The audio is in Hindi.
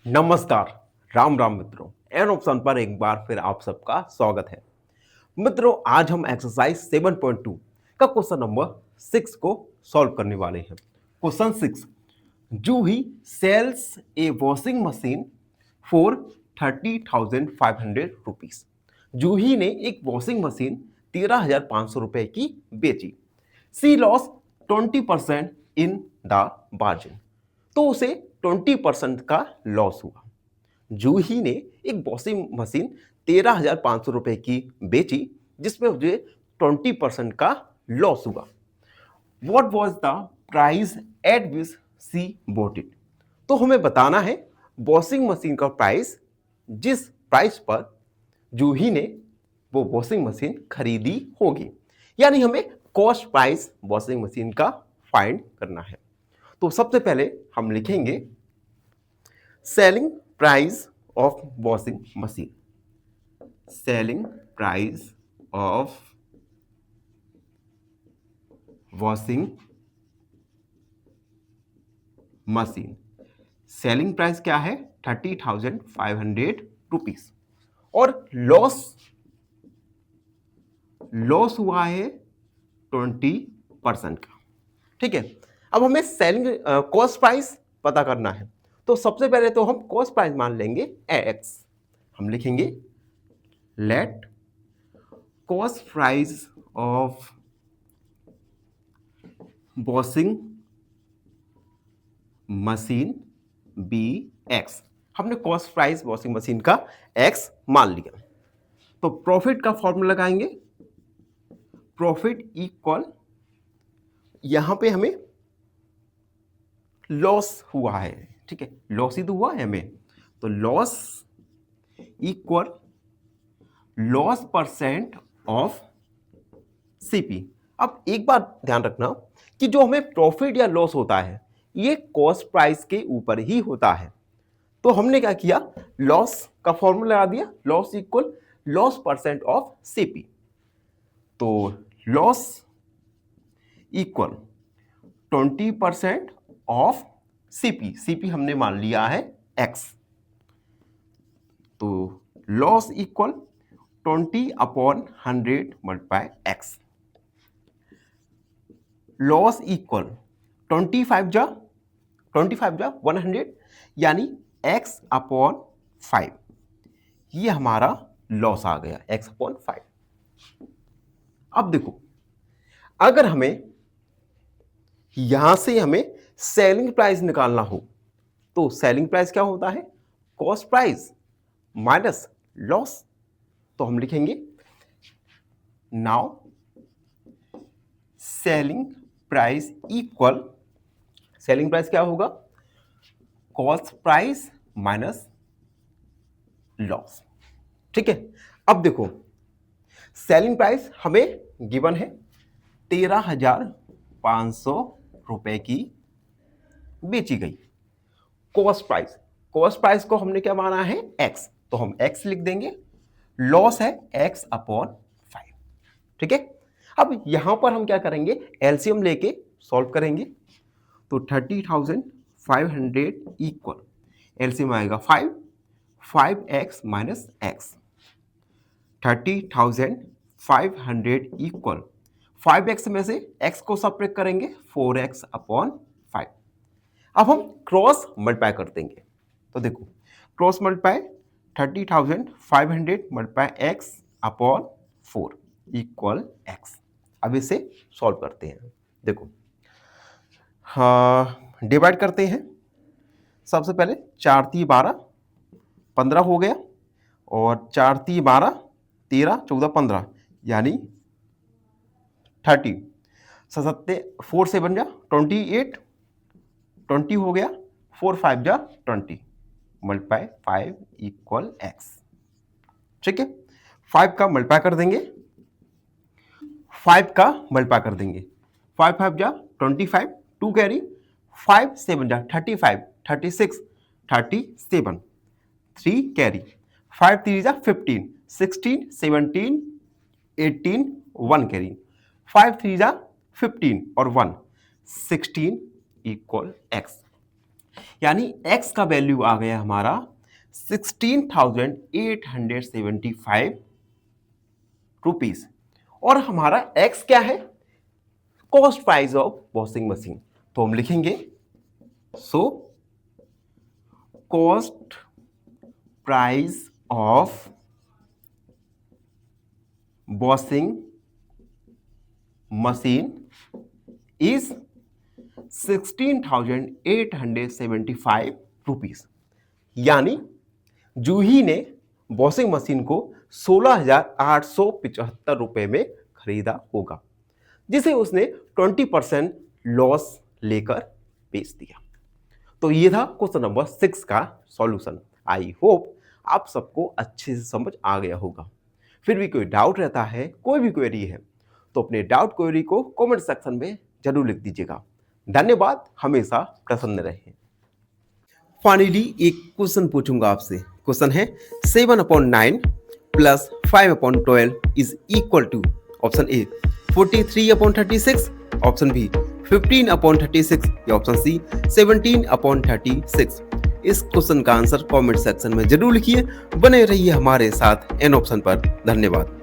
नमस्कार, राम राम मित्रों। एन ऑप्शन पर एक बार फिर आप सबका स्वागत है। मित्रों, आज हम एक्सरसाइज 7.2 का क्वेश्चन नंबर 6 को सॉल्व करने वाले हैं। Question 6, Juhi sells a washing machine for 30,500 rupees. Juhi ने एक वॉशिंग मशीन 13,500 रुपए की बेची। She loss 20% in the margin. तो उसे 20% का लॉस हुआ। जूही ने एक वॉशिंग मशीन 13,500 रुपए की बेची, जिसमें मुझे 20% का लॉस हुआ। What was the price at which she bought it. तो हमें बताना है वॉशिंग मशीन का प्राइस, जिस प्राइस पर जूही ने वो वॉशिंग मशीन खरीदी होगी। यानी हमें कॉस्ट प्राइस वॉशिंग मशीन का फाइंड करना है। तो सबसे पहले हम लिखेंगे selling price of washing machine. Selling price of washing machine. Selling price क्या है? 30,500 रुपीज। और लॉस हुआ है 20% का। ठीक है। अब हमें सेलिंग कॉस्ट प्राइस पता करना है। तो सबसे पहले तो हम कॉस्ट प्राइस मान लेंगे एक्स। हम लिखेंगे let cost price of washing machine be x. हमने कॉस्ट प्राइस वॉशिंग मशीन का एक्स मान लिया। तो प्रॉफिट का फॉर्मूला लगाएंगे। प्रॉफिट इक्वल, यहां पे हमें लॉस हुआ है। ठीक है, लॉस ही तो हुआ है हमें। तो loss equal loss percent of CP. अब एक बात ध्यान रखना कि जो हमें प्रॉफिट या लॉस होता है, ये कॉस्ट प्राइस के ऊपर ही होता है। तो हमने क्या किया, लॉस का फॉर्मूला लगा दिया। Loss equal loss percent of CP. तो loss equal 20% of CP. CP हमने मान लिया है एक्स। तो loss equal 20/100 multiply x. Loss equal 25 जा 100, यानी x/5। ये हमारा लॉस आ गया x/5। अब देखो, अगर हमें यहां से हमें सेलिंग प्राइस निकालना हो, तो सेलिंग प्राइस क्या होता है? Cost price minus loss. तो हम लिखेंगे now selling price equal, selling price क्या होगा? Cost price minus loss. ठीक है। अब देखो, सेलिंग प्राइस हमें गिवन है 13,500 रुपए की बेची गई। कॉस्ट प्राइस को हमने क्या माना है? एक्स। तो हम एक्स लिख देंगे। लॉस है x/5। ठीक है। अब यहां पर हम क्या करेंगे, एलसीएम लेके सॉल्व करेंगे। तो 30,500 इक्वल एलसीएम आएगा 5x minus x. 30,500 equal 5x में से x को सब्ट्रैक्ट करेंगे 4x/5। अब हम क्रॉस मल्टीप्लाई कर देंगे। तो देखो, cross multiply 30,500 multiply x/4 equal x। अब इसे सॉल्व करते हैं। देखो, हाँ, डिवाइड करते हैं। सबसे पहले 4 × 12 15 हो गया, और 4 × 12 13 14 15, यानी 30। 4 7 जा 28, 20 हो गया। 4 5 जा 20 मल्टीप्लाई 5 इक्वल एक्स। ठीक है। 5 का मल्टीप्लाई कर देंगे, 5 का मल्टीप्लाई कर देंगे। 5 5 जा 25, 2 कैरी, 5 7 जा 35, 36 37, 3 कैरी, 5 3 जा 15, 16 17 18, 1 कैरी, 5 3 जा 15 और 1 16 इक्वल एक्स। यानी x का वैल्यू आ गया हमारा 16,875 रुपीज और हमारा x क्या है, cost price of washing machine. तो हम लिखेंगे so cost price of washing machine is 16,875 rupees. यानी जूही ने वॉशिंग मशीन को 16,875 रुपए में खरीदा होगा, जिसे उसने 20% लॉस लेकर बेच दिया। तो ये था क्वेश्चन नंबर 6 का सॉल्यूशन। आई होप आप सबको अच्छे से समझ आ गया होगा। फिर भी कोई डाउट रहता है, कोई भी क्वेरी है, तो अपने डाउट क्वेरी को कमेंट सेक्शन में जरूर लिख दीजिएगा। धन्यवाद, हमेशा प्रसन्न रहें। फाइनली एक क्वेश्चन पूछूंगा आपसे। क्वेश्चन है 7/9 plus 5/12 is equal to option A 43/36, option B 15/36 या ऑप्शन सी 17/36। इस क्वेश्चन का आंसर कमेंट सेक्शन में जरूर लिखिए। बने रहिए हमारे साथ एन ऑप्शन पर। धन्यवाद।